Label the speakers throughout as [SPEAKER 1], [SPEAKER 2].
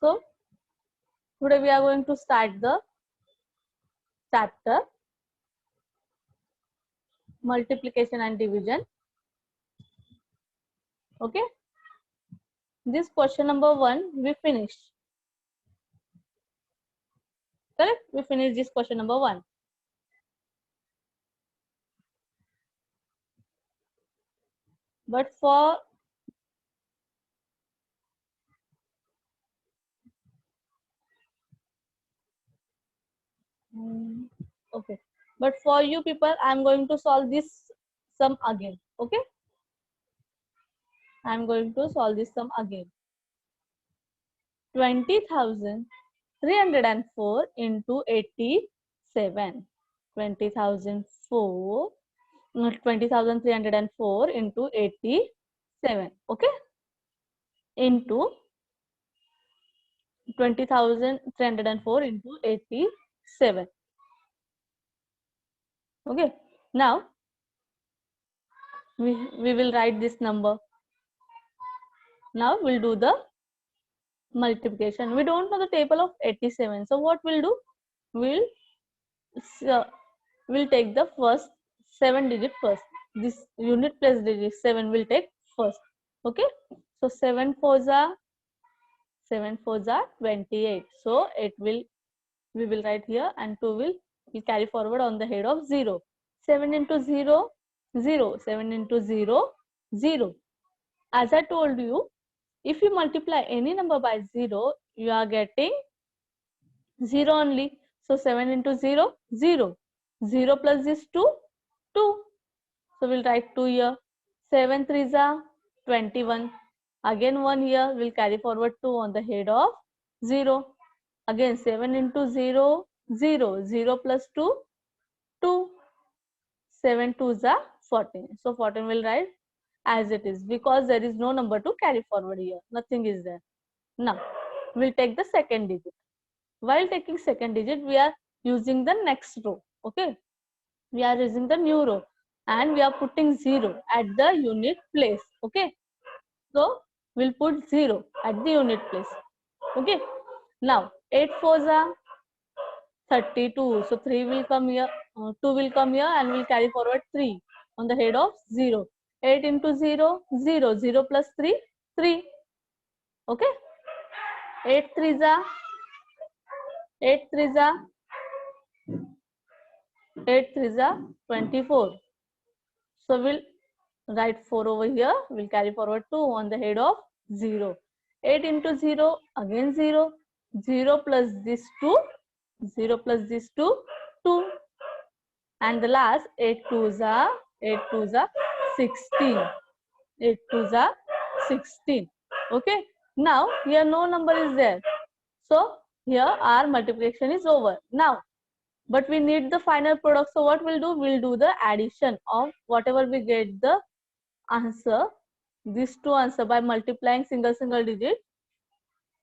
[SPEAKER 1] So today we are going to start the chapter multiplication and division. Okay, this question number 1 we finished. Correct? We finished this question number 1. But for okay, but for you people, I'm going to solve this sum again. Okay, I'm going to solve this sum again. 20,304 into 87. 20,304 into 87. Okay, into 20,304 into 87. Okay, now we will write this number. Now we'll do the multiplication. We don't know the table of 87. So what we'll do? We'll take the first 7 digit first. This unit place digit 7 will take first. Okay. So 7 4s are 28. So we will write here, and 2 will carry forward on the head of 0. 7 into 0, 0. 7 into 0, 0. As I told you, if you multiply any number by 0, you are getting 0 only. So 7 into 0, 0. 0 plus this 2, 2. So we'll write 2 here. 7 3s are 21. Again 1 here, we'll carry forward 2 on the head of 0. Again 7 into 0, 0. 0 plus 2, 2. 7 2s are 14. So 14 will write as it is, because there is no number to carry forward here. Nothing is there. Now we'll take the second digit. While taking second digit, we are using the next row. Okay, we are using the new row, and we are putting 0 at the unit place. Okay, so we'll put 0 at the unit place. Okay, now 8 4s are 32. So 3 will come here, 2 will come here, and we'll carry forward 3 on the head of 0. 8 into 0, 0. 0 plus 3, 3. Okay, 8 3s are 8 3s are 8 3s are 24. So we'll write 4 over here. We'll carry forward 2 on the head of 0. 8 into 0, again 0. 0 plus this 2, 0 plus this 2, 2. And the last 8 2s are 16. 8 2s are 16. Okay. Now here no number is there. So here our multiplication is over. Now, but we need the final product. So what we'll do? We'll do the addition of whatever we get the answer, these two answer, by multiplying single digit.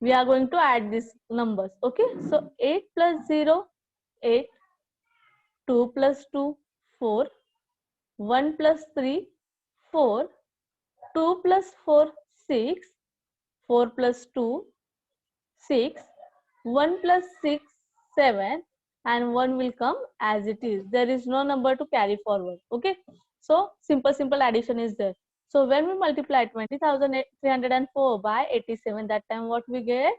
[SPEAKER 1] We are going to add these numbers. Okay, so 8 plus 0, 8. 2 plus 2, 4. 1 plus 3, 4. 2 plus 4, 6. 4 plus 2, 6. 1 plus 6, 7. And 1 will come as it is. There is no number to carry forward. Okay, so simple addition is there. So when we multiply 20,304 by 87, that time what we get?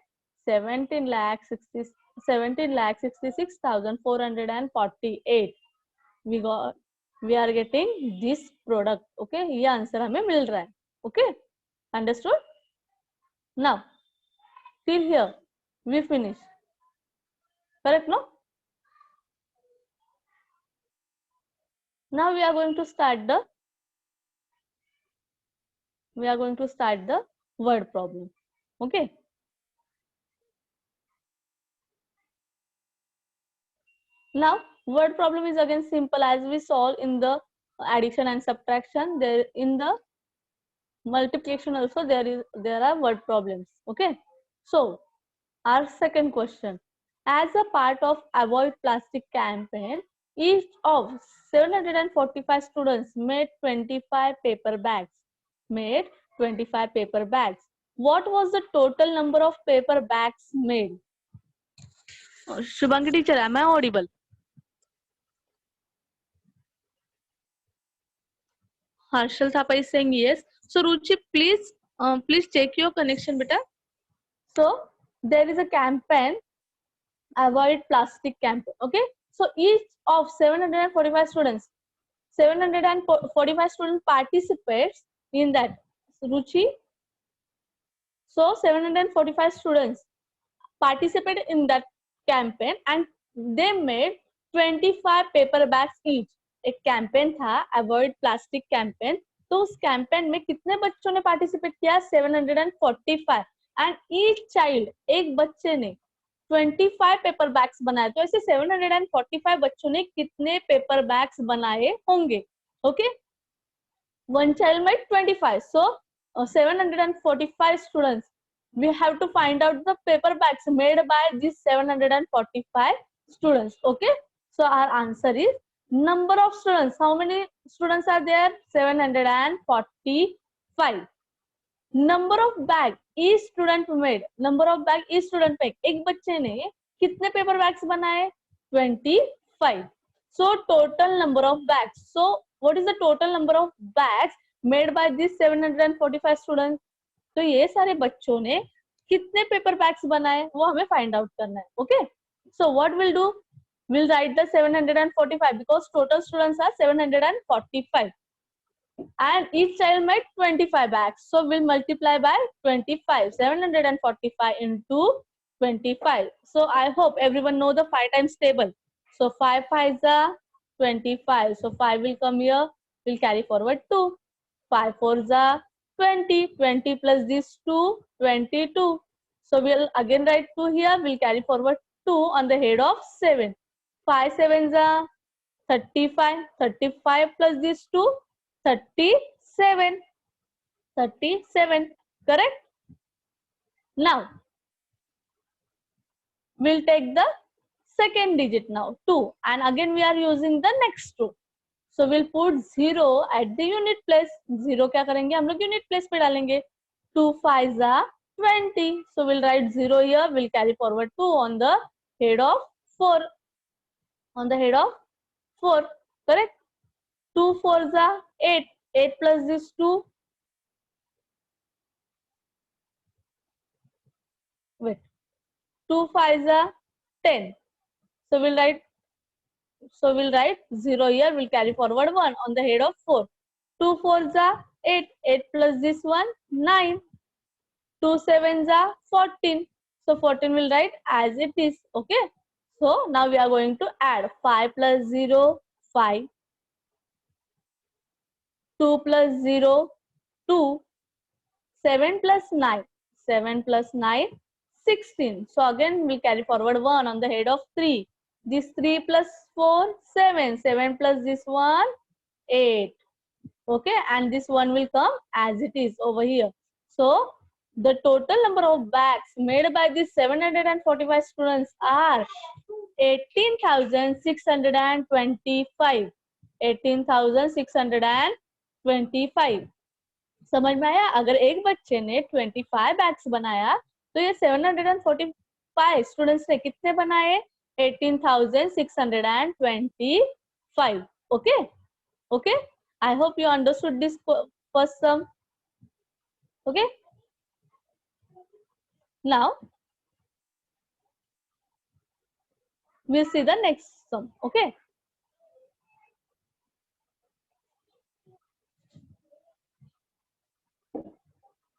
[SPEAKER 1] 17,66,448. We are getting this product. Okay, ये answer हमें मिल रहा है. Okay, understood? Now, till here we finish. Correct, no? Now we are going to start the word problem. Okay. Now word problem is again simple as we solve in the addition and subtraction. There in the multiplication also there are word problems. Okay, so our second question, as a part of avoid plastic campaign, each of 745 students made 25 paper bags. What was the total number of paper bags made? Shubhangi teacher, am I audible? Harshal Thapa is saying yes. So Ruchi, please check your connection, beta. So there is a campaign, avoid plastic campaign. Okay. So each of 745 students, 745 students participates in that. Ruchi. So 745 students participated in that campaign and they made 25 paper bags each. एक campaign था avoid plastic campaign, तो उस campaign में कितने बच्चों ने participate किया? 745 and each child, एक बच्चे ने 25 पेपर बैग्स बनाए. तो ऐसे 745 बच्चों ने कितने पेपर बैग्स बनाए होंगे? Okay, one child made 25, so 745 students, we have to find out the paper bags made by these 745 students. Okay, so our answer is number of students. How many students are there? 745. number of bag each student made. number of bag each student made, एक बच्चे ने कितने paper bags बनाए? 25. so total number of bags, so what is the total number of bags made by these 745 students? तो ये सारे बच्चों ने कितने पेपर बैग्स बनाए वो हमें फाइंड आउट करना है. Okay, so what will do, we'll write the 745 because total students are 745 and each child made 25 bags, so we'll multiply by 25. 745 into 25. so I hope everyone know the 5 times table. so 5 5s are 25, so 5 will come here, we'll carry forward 2. 5 4s are 20, 20 plus these 2, 22. so we'll again write 2 here, we'll carry forward 2 on the head of 7. 5 7s are 35, 35 plus these 2, 37. 37, correct? Now we'll take the second digit now, 2, and again we are using the next 2. so we'll put 0 at the unit place. 0 क्या करेंगे हम लोग? unit place पे डालेंगे. 2 5s are 20, so we'll write 0 here, we'll carry forward 2 on the head of 4. on the head of 4, correct? 2 4s are 8, 8 plus this 2, wait, 2 5s are 10, so we'll write 0 here, we'll carry forward 1 on the head of 4. 2 4s are 8, 8 plus this 1, 9. 2 7s are 14, so 14 will write as it is. Okay, so now we are going to add 5 plus 0, 5. 2 plus 0, 2. 7 plus 9, 7 plus 9, 16. So again we carry forward 1 on the head of 3. This 3 plus 4, 7. 7 plus this 1, 8. Okay, and this 1 will come as it is over here. So the total number of bags made by these 745 students are 18,625. 18,625. समझ में आया? अगर एक बच्चे ने 25 bags बनाया तो ये 745 स्टूडेंट्स ने कितने बनाए? 18,625. okay, okay, I hope you understood this first sum. Okay, now we'll see the next sum. Okay,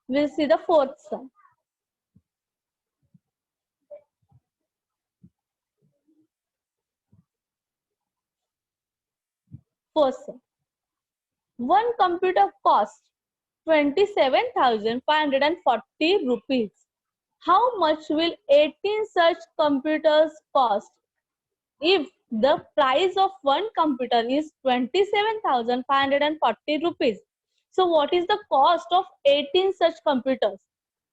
[SPEAKER 1] we'll see the fourth sum. Fourth sum. One computer cost 27,540 rupees. How much will 18 such computers cost? If the price of one computer is 27,540 rupees. So what is the cost of 18 such computers?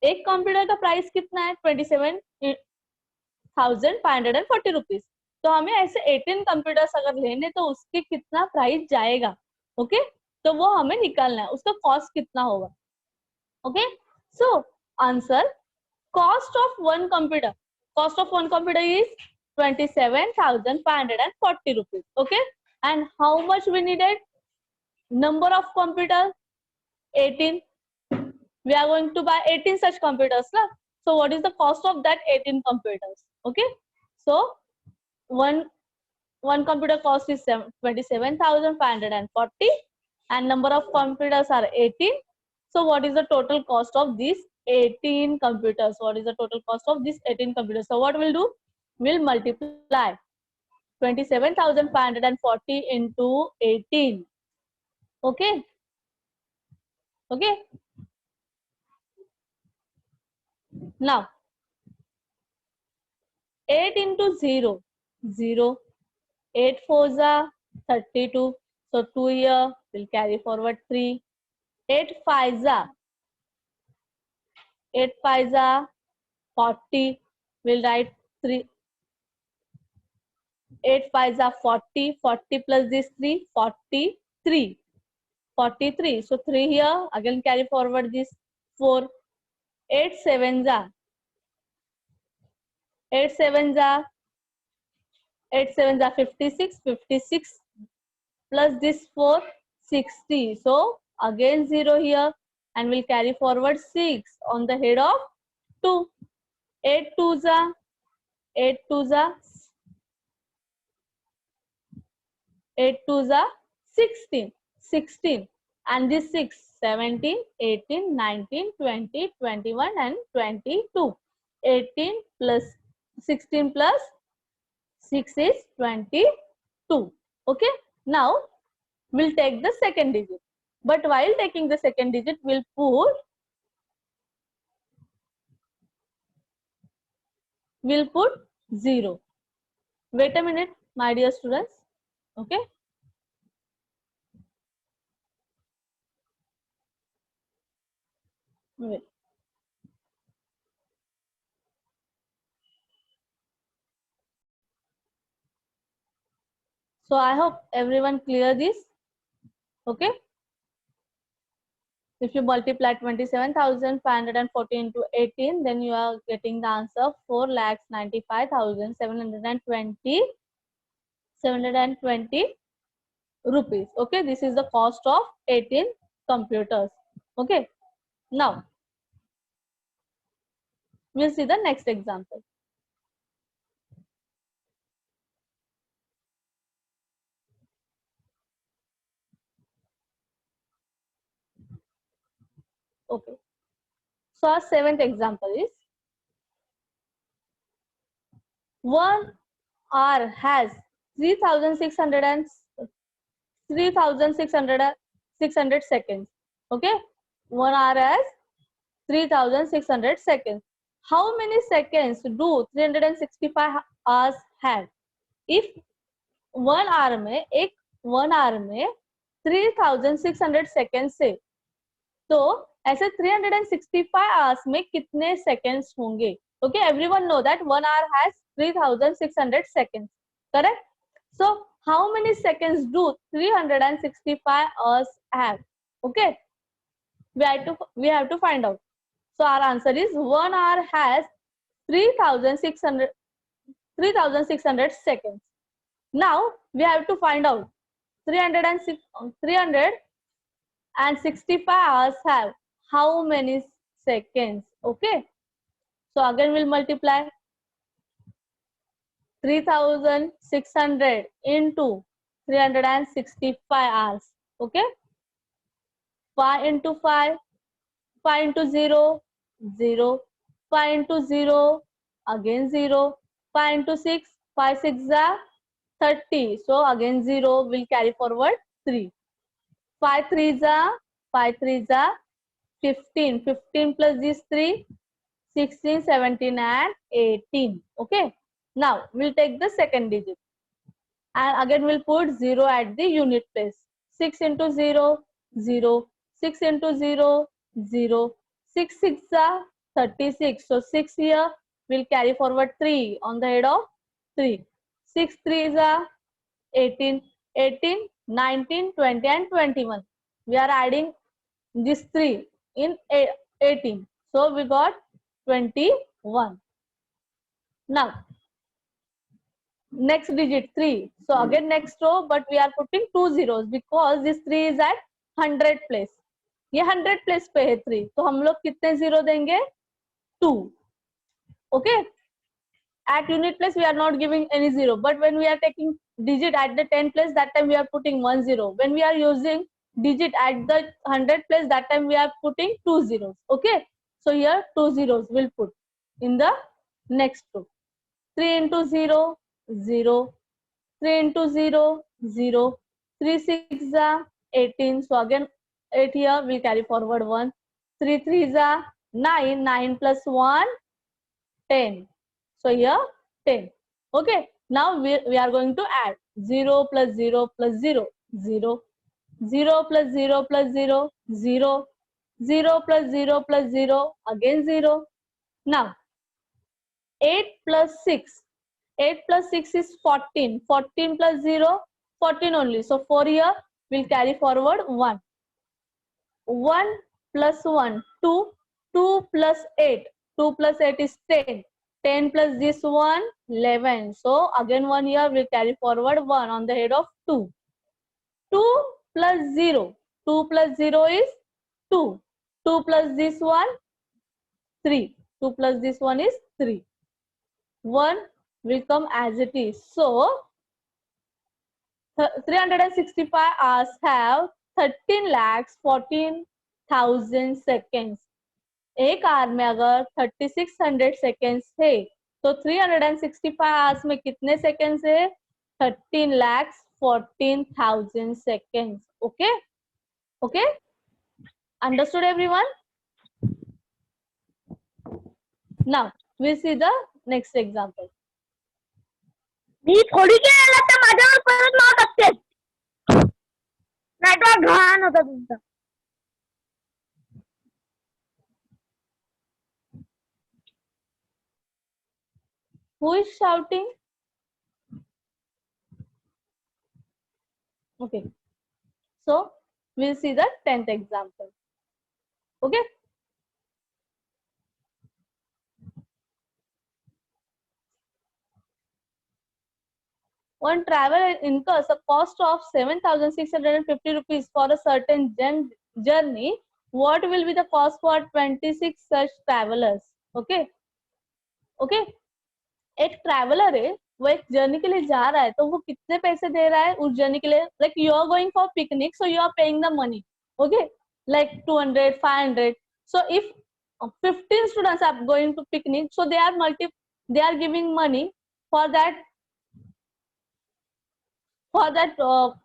[SPEAKER 1] एक computer का price कितना है? 27,540 rupees. तो हमें ऐसे 18 computers अगर लेने तो उसके कितना प्राइस जाएगा? ओके, तो वो हमें निकालना है, उसका कॉस्ट कितना होगा. Okay, so answer, cost of one computer is 27,540 rupees. Okay, and how much we needed? Number of computers 18. We are going to buy 18 such computers, na? So what is the cost of that 18 computers? Okay, so one computer cost is 27,540 and number of computers are 18. So what is the total cost of these 18 computers? What is the total cost of these 18 computers? So what we'll do? We'll multiply 27,540 into 18. Okay. Okay. Now 8 into 0, 0. 8 fours are 32. So 2 here will carry forward 3. 8 fives are 40. We'll write 3. 8 fives are 40. 40 plus this 3, 43. 43. So 3 here. Again carry forward this 4. 8 sevens are 56. 56 plus this 4, 60. So again 0 here and we'll carry forward 6 on the head of 2. 8 twos are 16. 16 and this 6, 17, 18, 19, 20, 21 and 22. 18 plus 16 plus 6 is 22. Okay, now we'll take the second digit, but while taking the second digit we'll put 0. Wait a minute, my dear students. Okay, wait. So I hope everyone clear this. Okay, if you multiply 27,540 into 18, then you are getting the answer 4,95,720 rupees. Okay, this is the cost of 18 computers. Okay, now we'll see the next example. Okay, so our seventh example is 1 hour has 3,600 seconds. Okay, 1 hour has 3,600 seconds. How many seconds do 365 hours have? If 1 hour में 3,600 seconds से, तो ऐसे 365 hours में कितने seconds होंगे? Okay, everyone know that 1 hour has 3,600 seconds, correct? So how many seconds do 365 hours have? Okay, we have to find out. So our answer is 1 hour has 3,600 seconds. Now we have to find out 365 hours have how many seconds? Okay, so again we'll multiply 3,600 into 365 hours. Okay, 5 into 5, 5 into 0, 0, 5 into 0, again 0, 5 into 6, 5 6 are 30. So again 0 will carry forward 3. 5 3s are 15. 15 plus these 3, 16, 17 and 18. Okay, now we'll take the second digit and again we'll put 0 at the unit place. 6 into 0, 0. 6 into 0, 0. 6 6 are 36. So 6 here will carry forward 3 on the head of 3. 6 3s are 18, 18, 19, 20 and 21. We are adding this 3 in 18. So we got 21. Now, next digit 3. So again next row, but we are putting 2 zeros because this 3 is at 100 place. ये 100 place पे है 3. तो हम लोग कितने zero देंगे? 2. Okay. At unit place we are not giving any zero, but when we are taking digit at the 10 place, that time we are putting 1 0. When we are using digit at the 100 place, that time we are putting 2 zeros. Okay. So here 2 zeros will put in the next row. 3 into 0, 0. 3 into 0, 0. 3 6 are 18. So again 8 here we carry forward 1. 3 3 are 9. 9 plus 1, 10. So here 10. Okay. Now we are going to add 0 plus 0 plus 0, 0. 0 plus 0 plus 0, 0. 0 plus 0 plus 0, again 0. Now 8 plus 6. 8 plus 6 is 14. 14 plus 0, 14 only. So 4 here will carry forward 1. 1 plus 1, 2. 2 plus 8. 2 plus 8 is 10. 10 plus this 1, 11. So again 1 here will carry forward 1 on the head of 2. 2 plus 0. 2 plus 0 is 2. 2 plus this 1, 3. 2 plus this 1 is 3. 1 will come as it is. So 365 hours have 13 lakhs 14,000 seconds. एक our में अगर 3600 seconds है तो 365 hours में कितने seconds है? 13,14,000 seconds. Okay? Okay? Understood everyone? Now we'll see the next example.
[SPEAKER 2] मी थोडी केलेला तर माझ्यावर परत नाव टाकते. नेटवर्क घाण होता तुमचा.
[SPEAKER 1] Who is shouting? Okay. So we'll see the 10th example. Okay. One traveler incurs a cost of 7,650 rupees for a certain journey. What will be the cost for 26 such travelers? Okay. Okay. एक traveller है, वो एक journey के लिए जा रहा है, तो वो कितने पैसे दे रहा है उस जर्नी के लिए? Like you are going for picnic, so you are paying the money. Okay, like 200, 500. So if 15 students are going to picnic, so they are giving money for that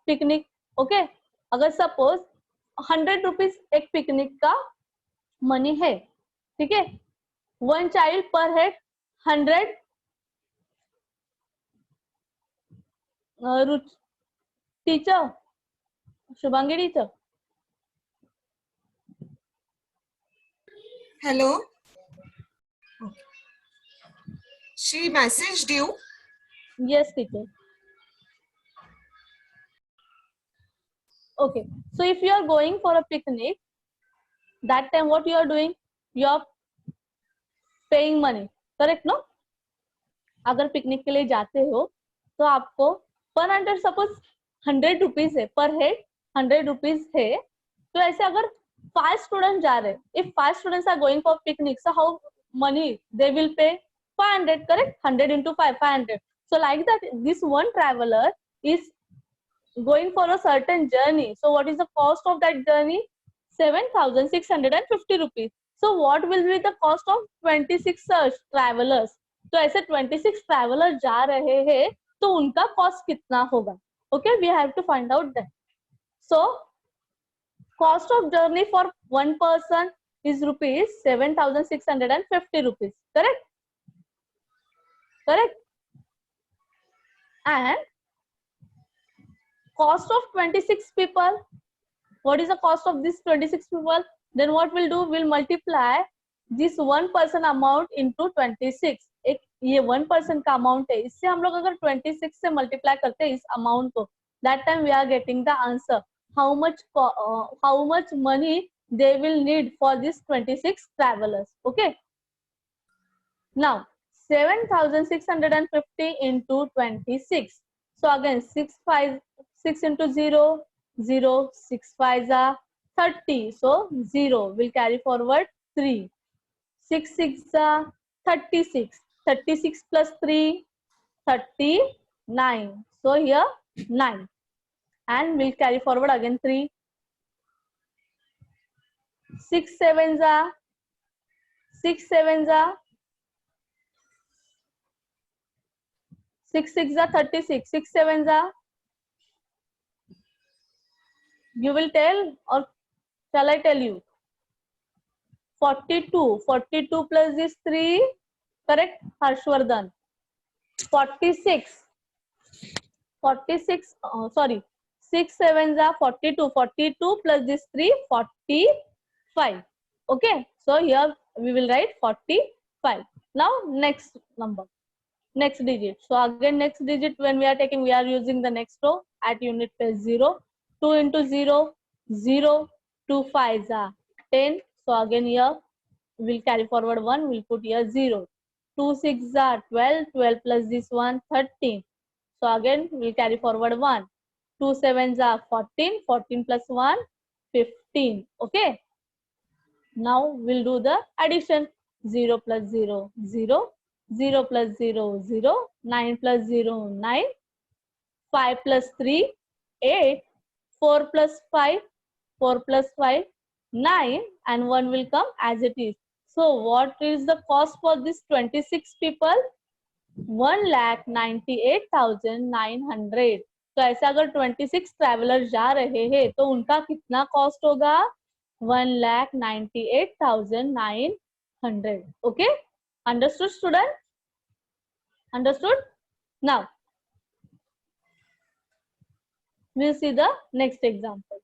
[SPEAKER 1] picnic. Okay, अगर suppose 100 rupees एक picnic का money है, ठीक है, 1 child पर head 100. Teacher Shubhangi teacher.
[SPEAKER 3] Hello. She messaged you.
[SPEAKER 1] Yes, teacher. Okay, so if you are going for a picnic, that time what you are doing? You are paying money, correct? No? अगर picnic के लिए जाते हो तो आपको पर hundred, suppose 100 rupees है पर हेड, 100 रुपीज है. तो ऐसे अगर 5 स्टूडेंट जा रहे, if 5 students are going for picnic, so how money they will pay? 500, correct? 100 into 5, 500. So like that, this one traveler is going for a certain journey. So what is the cost of that journey? 7,650 rupees. So what will be the cost of 26 such travelers? तो ऐसे 26 traveller जा रहे हैं तो उनका cost कितना होगा? Okay, we have to find out that. So cost of journey for one person is rupees 7,650 rupees. Correct? Correct. And cost of 26 people What is the cost of this 26 people? Then what we'll do, we'll multiply this 1 person amount into 26. एक ये 1 person का amount है, इससे हम लोग अगर 26 से multiply करते हैं इस amount को, that time we are getting the answer. How much money they will need for this 26 travelers. Okay. Now 7,650 into 26. So again 6 into 0, 0, 6 5s are 30. So 0 will carry forward 3. 6 6 are 36. 36 plus 3, 39. So here 9. And we'll carry forward again 3. 6 7s are 6 7s are 6 6 are 36. 6 7s are, you will tell or shall I tell you? 42. 42 plus this 3, correct, Harshvardhan? 46. 46, sorry, 6 7s are 42. 42 plus this 3, 45. Okay, so here we will write 45. Now next number, next digit. So again next digit, when we are taking, we are using the next row at unit place 0. 2 into 0, 0. 2 5s are 10. So again here we'll carry forward 1, we'll put here 0. 2 6s are 12. 12 plus this 1, 13. So again we'll carry forward 1. 2 7s are 14. 14 plus 1, 15. Okay. Now we'll do the addition. 0 plus 0, 0. 0 plus 0, 0. 9 plus 0, 9. 5 plus 3, 8. 4 plus 5, 4 plus 5, 9. And 1 will come as it is. So what is the cost for this 26 people? 1,98,900. तो ऐसे अगर 26 traveller जा रहे हैं तो उनका कितना cost होगा? 1,98,900. Okay, understood student? Understood? Now we'll see the next example.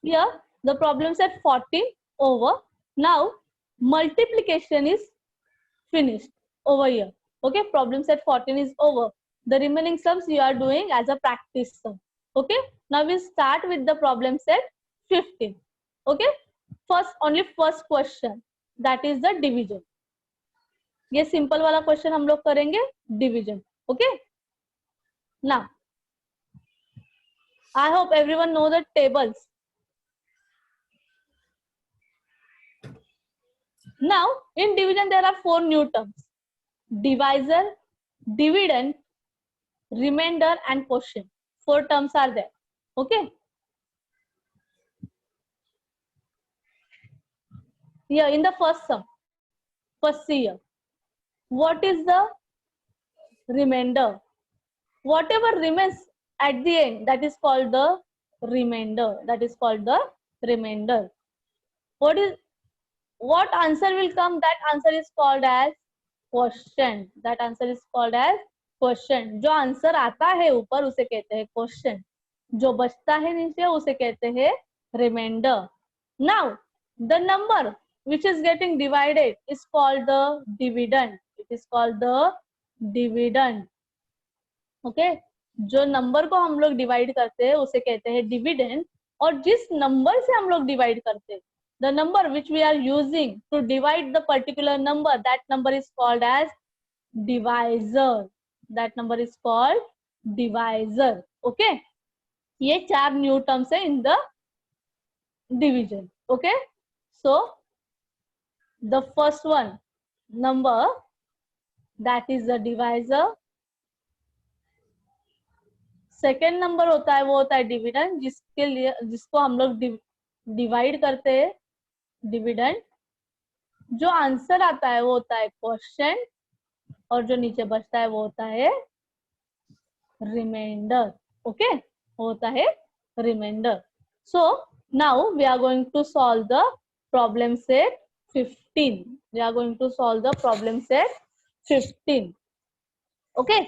[SPEAKER 1] Here the problem set 14 over. Now multiplication is finished over here. Okay, problem set 14 is over. The remaining sums you are doing as a practice sum. Okay, now we start with the problem set 15. Okay, only first question, that is the division. ये simple वाला question हम लोग करेंगे, division. Okay, now I hope everyone know the tables. Now in division there are 4 new terms: divisor, dividend, remainder and quotient. 4 terms are there. Okay, here in the first sum, first see here, what is the remainder? Whatever remains at the end, that is called the remainder. That is called the remainder. What answer will come? That answer is called as quotient. That answer is called as quotient. जो answer आता है ऊपर उसे कहते हैं quotient. जो बचता है नीचे उसे कहते हैं remainder. Now the number which is getting divided is called the dividend. It is called the dividend. Okay, जो नंबर को हम लोग डिवाइड करते हैं उसे कहते हैं डिविडेंड. और जिस नंबर से हम लोग डिवाइड करते हैं, the number which we are using to divide the particular number, that number is called as divisor. That number is called divisor. Okay, ये 4 new terms है in the division. Okay, so the first one, number, that is the divisor. Second number होता है वो होता है dividend, जिसके लिए जिसको हम लोग डिवाइड करते हैं, डिविडेंड. जो आंसर आता है वो होता है क्वोशिएंट और जो नीचे बचता है वो होता है रिमाइंडर. ओके, वो होता है reminder. So now we are going to solve the problem set 15. We are going to solve the problem set 15. Okay,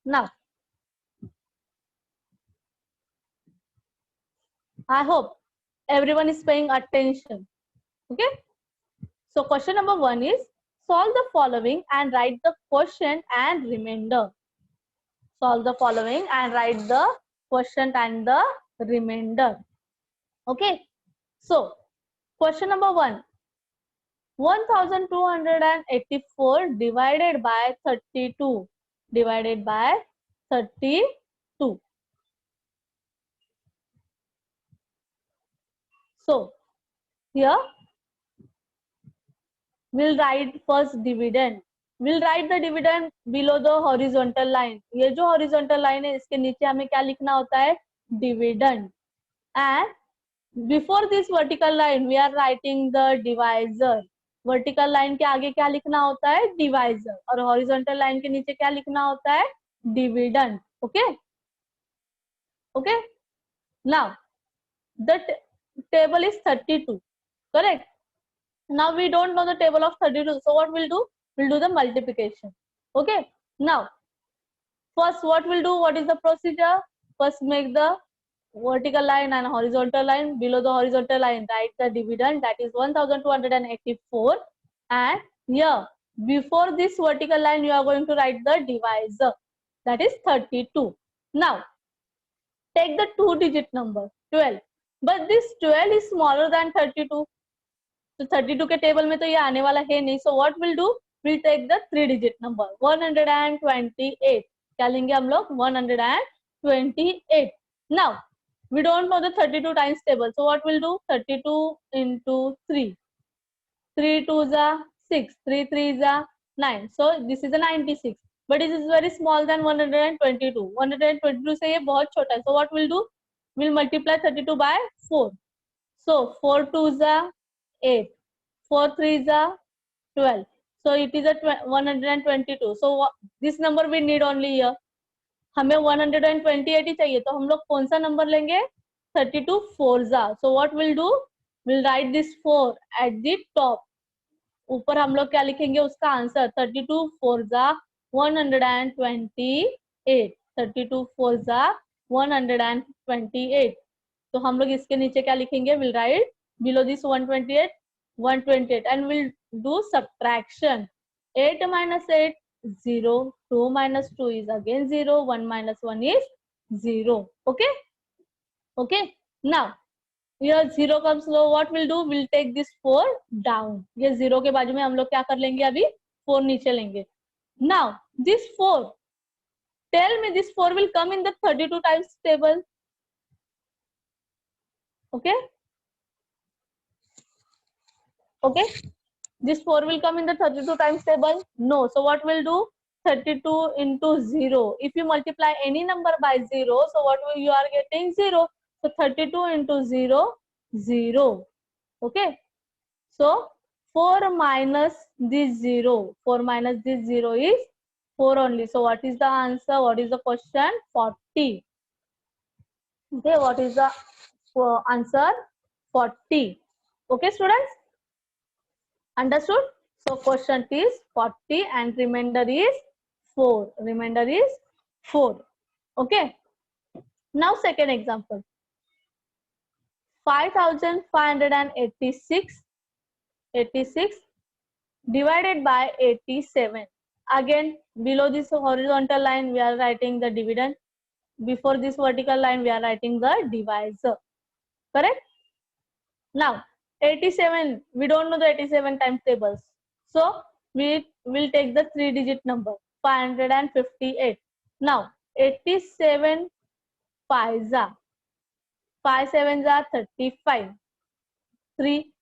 [SPEAKER 1] Now, I hope everyone is paying attention. Okay. So question number 1 is solve the following and write the quotient and remainder. Solve the following and write the quotient and the remainder. Okay. So question number 1. 1284 divided by 32. Divided by 32. So here we'll write first dividend. We'll write the dividend below the horizontal line. ये जो horizontal line है इसके नीचे हमें क्या लिखना होता है? Dividend. And before this vertical line we are writing the divisor. Vertical line के आगे क्या लिखना होता है? Divisor. और horizontal line के नीचे क्या लिखना होता है? Dividend. Okay? Okay? Now the table is 32. Correct? Now we don't know the table of 32. So what we'll do? We'll do the multiplication. Okay. Now, first what we'll do? What is the procedure? First make the vertical line and horizontal line. Below the horizontal line, write the dividend. That is 1284. And here, before this vertical line, you are going to write the divisor. That is 32. Now, take the 2-digit number, 12. But this 12 is smaller than 32. तो 32 के table में तो ये आने वाला है नहीं. So what will do? Will take the 3-digit number 128. क्या लेंगे हम लोग? 128. Now we don't know the 32 times table. So what will do? 32 into 3. 3 2s are 6. 3 3s are 9. So this is a 96. But it is very small than 122. 122 से ये बहुत छोटा है. So what we'll do? We'll multiply 32 by 4. So 4 2s are 8. 4 3s are 12. So it is a 122. So this number we need only here. हमें 128 ही चाहिए. तो हम लोग कौन सा नंबर लेंगे? 32 4s are. So what we'll do? We'll write this 4 at the top. ऊपर हम लोग क्या लिखेंगे उसका answer? 32 4s are 128. 32 4s are 128. तो हम लोग इसके नीचे क्या लिखेंगे? We'll write below this 128 and we'll do subtraction. 8 minus 8 0. 2 minus 2 is again 0. 1 minus 1 is 0. Okay. Okay. Now here 0 comes low. What we'll do? We'll take this 4 down. ये 0 के बाजू में हम लोग क्या कर लेंगे? अभी 4 नीचे लेंगे. Now this 4. Tell me this 4 will come in the 32 times table. Okay. Okay. This 4 will come in the 32 times table? No. So what we'll do? 32 into 0. If you multiply any number by 0, so what will you are getting? 0. So 32 into 0, 0. Okay. So 4 minus this 0. 4 minus this 0 is 4 only. So what is the answer? What is the question? 40. Okay. What is the answer? 40. Okay, students? Understood? So quotient is 40 and remainder is 4. Remainder is 4. Okay. Now second example. 5586 divided by 87. Again, below this horizontal line, we are writing the dividend. Before this vertical line, we are writing the divisor. Correct? Now, 87, we don't know the 87 times tables. So, we will take the 3-digit number, 558. Now, 87 5s are 5 7s are 35. 3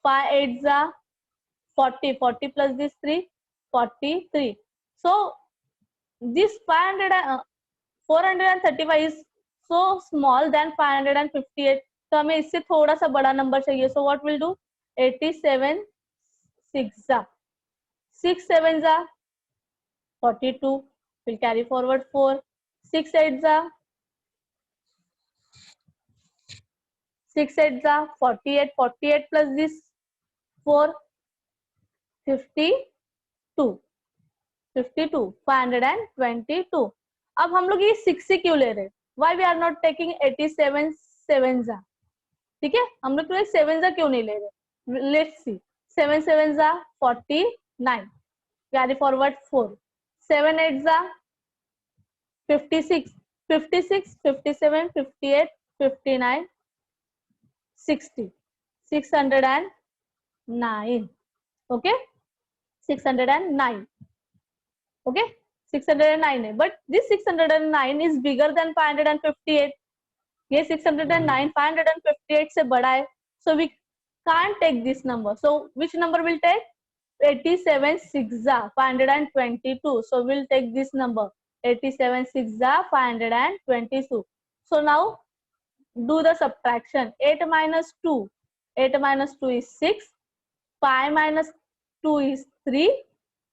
[SPEAKER 1] 5 8s are 40. 40 plus this 3, 43. So, this 435 is so small than 558. तो हमें इससे थोड़ा सा बड़ा number चाहिए. सो what will do? 87 6 6 7 42. We'll carry forward 4. 6 8 48. 48 plus this 4, 52. 52. 522. अब हम लोग ये 60 क्यों ले रहे हैं? Why we are not taking 87 7 ठीक है, हम लोग 7 क्यों नहीं ले रहे? Let's see, 7 7 49, carry forward 4, 7 8 56, 56 57 58 59 60, 609. Okay, 609. Okay, 609 है, but this 609 is bigger than 558. ये 609 558 से बड़ा है, so we can't take this number. So which number will take? 87 6 522. So we'll take this number, 87 6 522. So now do the subtraction. 8 minus 2, 8 minus 2 is 6, 5 minus 2 is 3,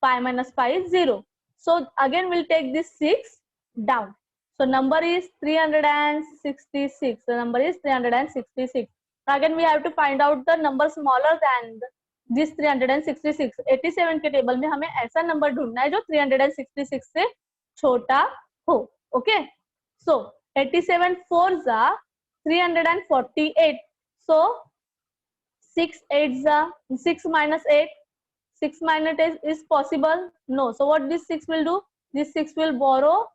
[SPEAKER 1] 5 minus 5 is 0. So again we'll take this 6 down. So number is 366. The number is 366. Again we have to find out the number smaller than this 366. 87 के table में हमें ऐसा number ढूंढना है जो 366 से छोटा हो. Okay. So 87 4s are 348. So 6 8s are 6 minus 8. 6 minus 8 is possible? No. So what this 6 will do? This 6 will borrow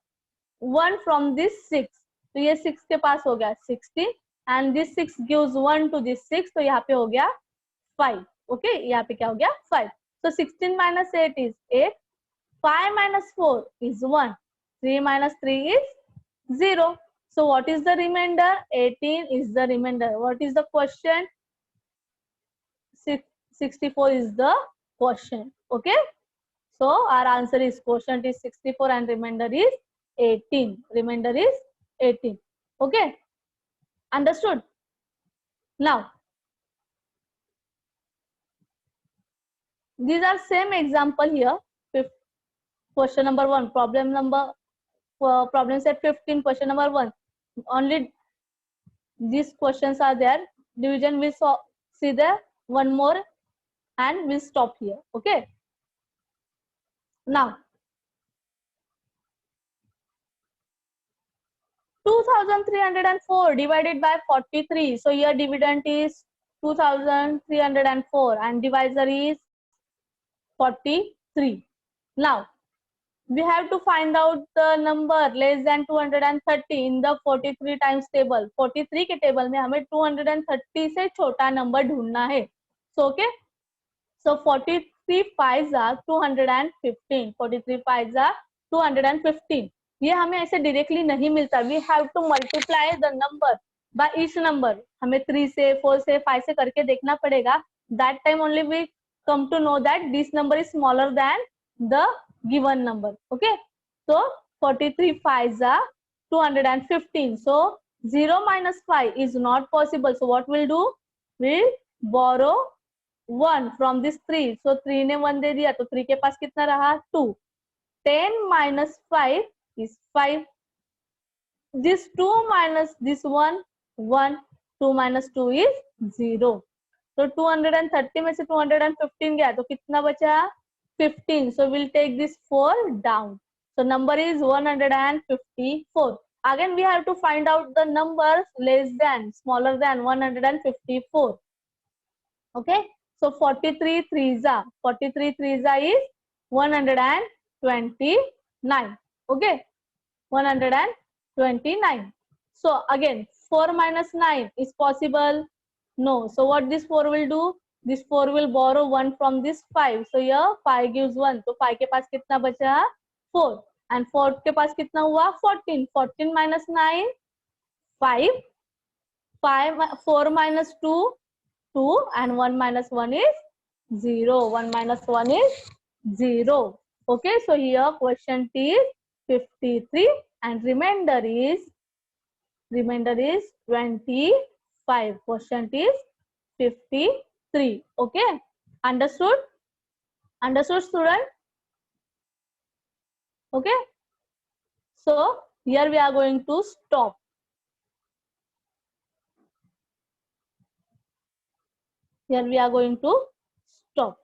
[SPEAKER 1] 1 from this 6. तो ये 6 के पास हो गया 60 and this 6 gives 1 to this 6. तो यहाँ पे हो गया 5. Okay, यहाँ पे क्या हो गया 5. So 16 minus 8 is 8. 5 minus 4 is 1. 3 minus 3 is 0. So what is the remainder? 18 is the remainder. What is the quotient? 64 is the quotient. Okay. So our answer is quotient is 64 and remainder is 18. Remainder is 18. Okay. Understood? Now, these are same example here. Question number 1, problem set 15, question number 1. Only these questions are there. Division we see there. One more and we'll stop here. Okay. Now, 2304 divided by 43. So here dividend is 2304 and divisor is 43. Now, we have to find out the number less than 230 in the 43 times table. 43 के table में हमें 230 से छोटा number ढूंढना है. So okay. So 43 5s are 215. 43 5s are 215. ये हमें ऐसे डायरेक्टली नहीं मिलता. We have to multiply the number by each number. हमें 3 से 4 से 5 से करके देखना पड़ेगा. That time only we come to know that this number is smaller than the given number. Okay. So 43 5s are 215. So 0 minus 5 is not possible. So what we'll do? We'll borrow 1 from this 3. So 3 ने 1 दे दिया तो 3 के पास कितना रहा? 2. 10 minus 5 is 5. This 2 minus this 1, 1. 2 minus 2 is 0. तो 230 में से 215 गया तो कितना बचा? 15. So we'll take this 4 down. So number is 154. Again we have to find out the numbers less than, smaller than 154. Okay. So 43 3s are is 129. Okay. 129. So again 4 minus 9 is possible? No. So what this 4 will do? This 4 will borrow 1 from this 5. So here 5 gives 1. So 5 के पास कितना बचा? 4. And 4 के पास कितना हुआ? 14. 14 minus 9 5. 4 minus 2 2 and 1 minus 1 is 0. 1 minus 1 is 0. Okay. So here quotient is 53 and remainder is 25. Quotient is 53. Okay. Understood? Understood, student? Okay. So here we are going to stop. Here we are going to stop.